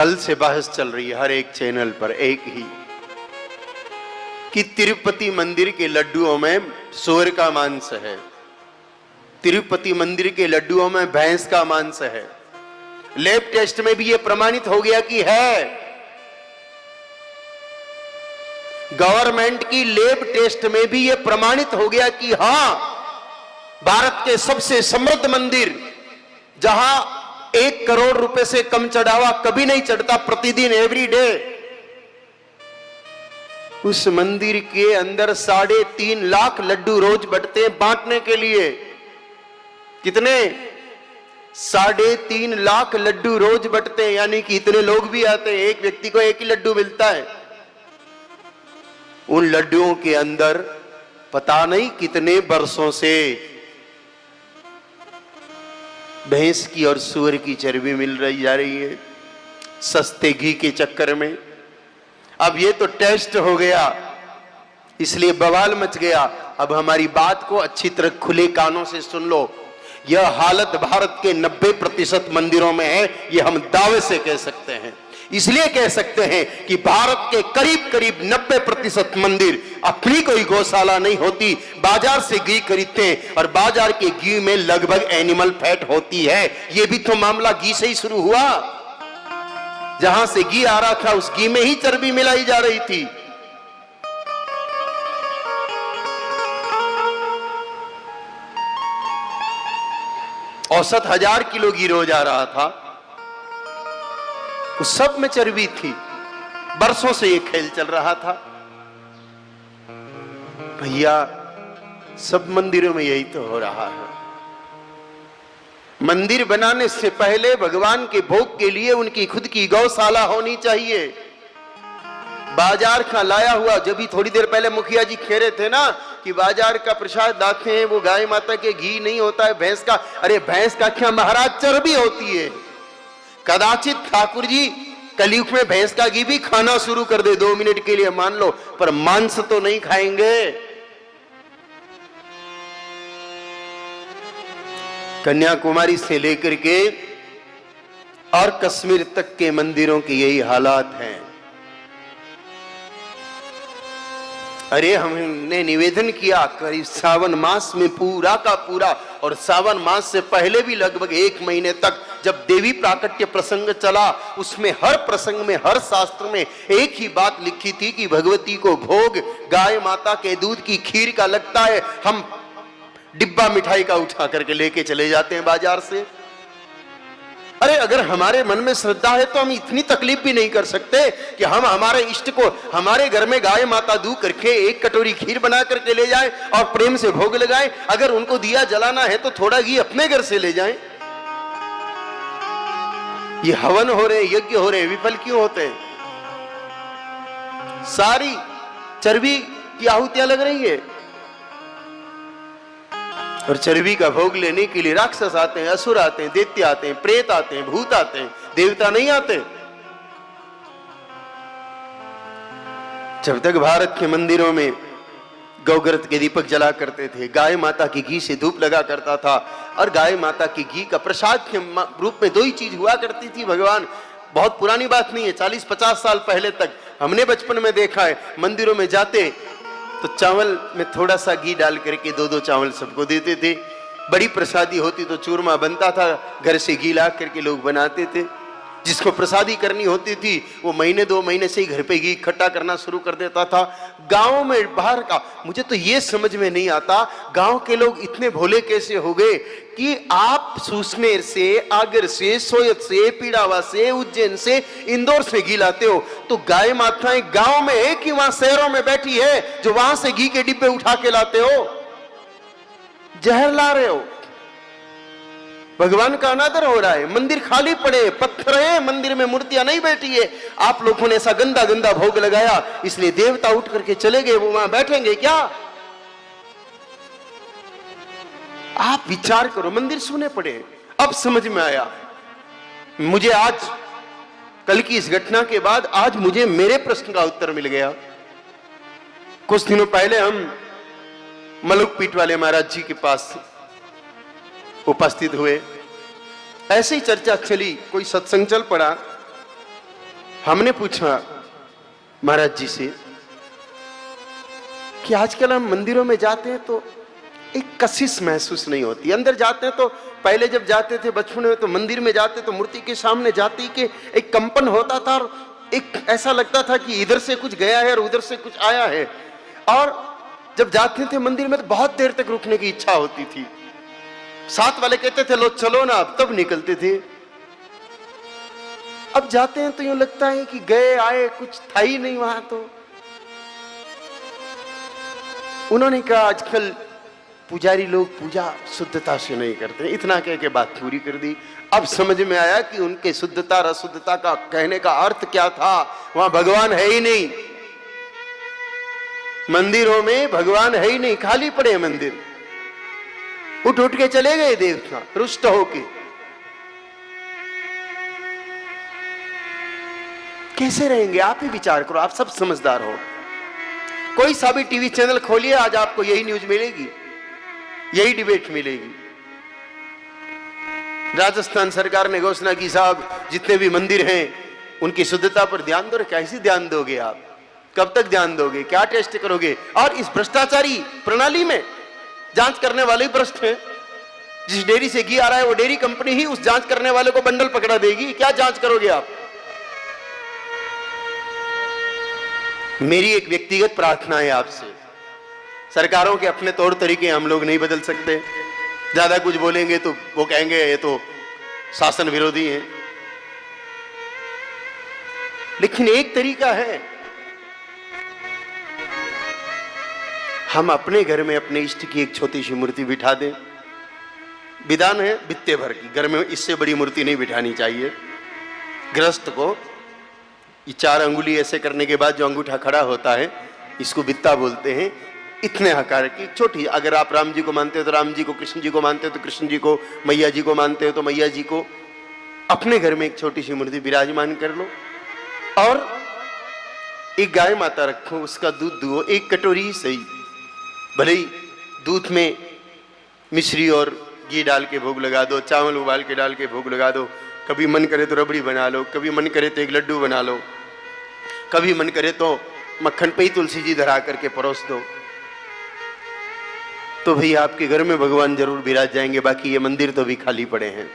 कल से बहस चल रही है हर एक चैनल पर एक ही कि तिरुपति मंदिर के लड्डुओं में सूअर का मांस है, तिरुपति मंदिर के लड्डुओं में भैंस का मांस है। लैब टेस्ट में भी यह प्रमाणित हो गया कि है। गवर्नमेंट की लैब टेस्ट में भी यह प्रमाणित हो गया कि हां, भारत के सबसे समृद्ध मंदिर जहां 1 करोड़ रुपए से कम चढ़ावा कभी नहीं चढ़ता, प्रतिदिन एवरी डे, उस मंदिर के अंदर 3.5 लाख लड्डू रोज बंटते हैं बांटने के लिए। कितने? 3.5 लाख लड्डू रोज बंटते हैं, यानी कि इतने लोग भी आते हैं, एक व्यक्ति को 1 ही लड्डू मिलता है। उन लड्डुओं के अंदर पता नहीं कितने वर्षों से भैंस की और सूअर की चर्बी मिल रही जा रही है सस्ते घी के चक्कर में। अब ये तो टेस्ट हो गया, इसलिए बवाल मच गया। अब हमारी बात को अच्छी तरह खुले कानों से सुन लो। यह हालत भारत के 90% मंदिरों में है, यह हम दावे से कह सकते हैं। इसलिए कह सकते हैं कि भारत के करीब करीब 90% मंदिर अपनी कोई गौशाला नहीं होती, बाजार से घी खरीदते हैं और बाजार के घी में लगभग एनिमल फैट होती है। यह भी तो मामला घी से ही शुरू हुआ। जहां से घी आ रहा था उस घी में ही चर्बी मिलाई जा रही थी। औसत 1000 किलो घी रोज आ रहा था, उस सब में चर्बी थी। बरसों से ये खेल चल रहा था। भैया, सब मंदिरों में यही तो हो रहा है। मंदिर बनाने से पहले भगवान के भोग के लिए उनकी खुद की गौशाला होनी चाहिए। बाजार का लाया हुआ, जब भी थोड़ी देर पहले मुखिया जी कह रहे थे ना कि बाजार का प्रसाद लाते हैं वो गाय माता के घी नहीं होता है, भैंस का। अरे भैंस का क्या महाराज, चर्बी होती है। कदाचित ठाकुर जी कलयुग में भैंस का घी भी खाना शुरू कर दे 2 मिनट के लिए, मान लो, पर मांस तो नहीं खाएंगे। कन्याकुमारी से लेकर के और कश्मीर तक के मंदिरों की यही हालात हैं। अरे हमने निवेदन किया करीब सावन मास में पूरा का पूरा, और सावन मास से पहले भी लगभग 1 महीने तक जब देवी प्राकट्य प्रसंग चला, उसमें हर प्रसंग में हर शास्त्र में एक ही बात लिखी थी कि भगवती को भोग गाय माता के दूध की खीर का लगता है। हम डिब्बा मिठाई का उठा करके लेके चले जाते हैं बाजार से। अरे अगर हमारे मन में श्रद्धा है तो हम इतनी तकलीफ भी नहीं कर सकते कि हम हमारे इष्ट को हमारे घर में गाय माता दूध करके 1 कटोरी खीर बना करके ले जाएं और प्रेम से भोग लगाएं। अगर उनको दिया जलाना है तो थोड़ा घी अपने घर से ले जाएं। ये हवन हो रहे, यज्ञ हो रहे, विफल क्यों होते हैं? सारी चर्बी की आहुतियां लग रही है और चर्बी का भोग लेने के लिए राक्षस आते हैं, असुर आते हैं, दैत्य आते हैं, प्रेत आते हैं, भूत आते हैं, देवता नहीं आते। जब तक भारत के मंदिरों में गौग्रत के दीपक जला करते थे, गाय माता की घी से धूप लगा करता था, और गाय माता की घी का प्रसाद के रूप में 2 ही चीज हुआ करती थी। भगवान, बहुत पुरानी बात नहीं है, 40-50 साल पहले तक हमने बचपन में देखा है, मंदिरों में जाते तो चावल में थोड़ा सा घी डाल करके 2-2 चावल सबको देते थे। बड़ी प्रसादी होती तो चूरमा बनता था, घर से घी ला करके लोग बनाते थे। जिसको प्रसादी करनी होती थी वो महीने 2 महीने से ही घर पे घी इकट्ठा करना शुरू कर देता था। गांव में बाहर का मुझे तो ये समझ में नहीं आता, गांव के लोग इतने भोले कैसे हो गए कि आप सुसनेर से, आगर से, सोयत से, पीड़ावा से, उज्जैन से, इंदौर से घी लाते हो, तो गाय माताएं गांव में है कि वहां शहरों में बैठी है जो वहां से घी के डिब्बे उठा के लाते हो? जहर ला रहे हो। भगवान का अनादर हो रहा है। मंदिर खाली पड़े, पत्थर है, मंदिर में मूर्तियां नहीं बैठी है। आप लोगों ने ऐसा गंदा गंदा भोग लगाया, इसलिए देवता उठ करके चले गए, वो वहां बैठेंगे क्या? आप विचार करो, मंदिर सुने पड़े। अब समझ में आया मुझे, आज कल की इस घटना के बाद आज मुझे मेरे प्रश्न का उत्तर मिल गया। कुछ दिनों पहले हम मलुकपीठ वाले महाराज जी के पास उपस्थित हुए। ऐसे ही चर्चा चली, कोई सत्संग चल पड़ा। हमने पूछा महाराज जी से कि आजकल हम मंदिरों में जाते हैं तो एक कशिश महसूस नहीं होती। अंदर जाते हैं तो पहले जब जाते थे बचपन में तो मंदिर में जाते तो मूर्ति के सामने जाते ही के एक कंपन होता था और एक ऐसा लगता था कि इधर से कुछ गया है और उधर से कुछ आया है। और जब जाते थे मंदिर में तो बहुत देर तक रुकने की इच्छा होती थी। साथ वाले कहते थे लो चलो ना, अब तब निकलते थे। अब जाते हैं तो यूं लगता है कि गए आए कुछ था ही नहीं वहां। तो उन्होंने कहा आजकल पुजारी लोग पूजा शुद्धता से नहीं करते। इतना कह के बात पूरी कर दी। अब समझ में आया कि उनके शुद्धता और अशुद्धता का कहने का अर्थ क्या था। वहां भगवान है ही नहीं, मंदिरों में भगवान है ही नहीं, खाली पड़े मंदिर। उठ उठ के चले गए देवता रुष्ट होके। कैसे रहेंगे? आप ही विचार करो, आप सब समझदार हो। कोई सा भी टीवी चैनल खोलिए, आज आपको यही न्यूज मिलेगी, यही डिबेट मिलेगी। राजस्थान सरकार ने घोषणा की साहब जितने भी मंदिर हैं उनकी शुद्धता पर ध्यान दो। कैसे ध्यान दोगे आप? कब तक ध्यान दोगे? क्या टेस्ट करोगे? और इस भ्रष्टाचारी प्रणाली में जांच करने वाले ही भ्रष्ट हैं। जिस डेयरी से घी आ रहा है वो डेयरी कंपनी ही उस जांच करने वाले को बंडल पकड़ा देगी। क्या जांच करोगे आप? मेरी एक व्यक्तिगत प्रार्थना है आपसे, सरकारों के अपने तौर तरीके हम लोग नहीं बदल सकते। ज्यादा कुछ बोलेंगे तो वो कहेंगे ये तो शासन विरोधी है। लेकिन एक तरीका है, हम अपने घर में अपने इष्ट की एक छोटी सी मूर्ति बिठा दें। विधान है बित्ते भर की, घर में इससे बड़ी मूर्ति नहीं बिठानी चाहिए। गृहस्थ को ये 4 अंगुली ऐसे करने के बाद जो अंगूठा खड़ा होता है इसको बित्ता बोलते हैं। इतने आकार की छोटी, अगर आप राम जी को मानते हो तो राम जी को, कृष्ण जी को मानते हो तो कृष्ण जी को, मैया जी को मानते हो तो मैया जी को, अपने घर में एक छोटी सी मूर्ति विराजमान कर लो। और एक गाय माता रखो, उसका दूध दुओ, एक कटोरी ही सही, भले ही दूध में मिश्री और घी डाल के भोग लगा दो, चावल उबाल के डाल के भोग लगा दो। कभी मन करे तो रबड़ी बना लो, कभी मन करे तो एक लड्डू बना लो, कभी मन करे तो मक्खन पे ही तुलसी जी धरा करके परोस दो। तो भाई आपके घर में भगवान जरूर विराज जाएंगे। बाकी ये मंदिर तो भी खाली पड़े हैं।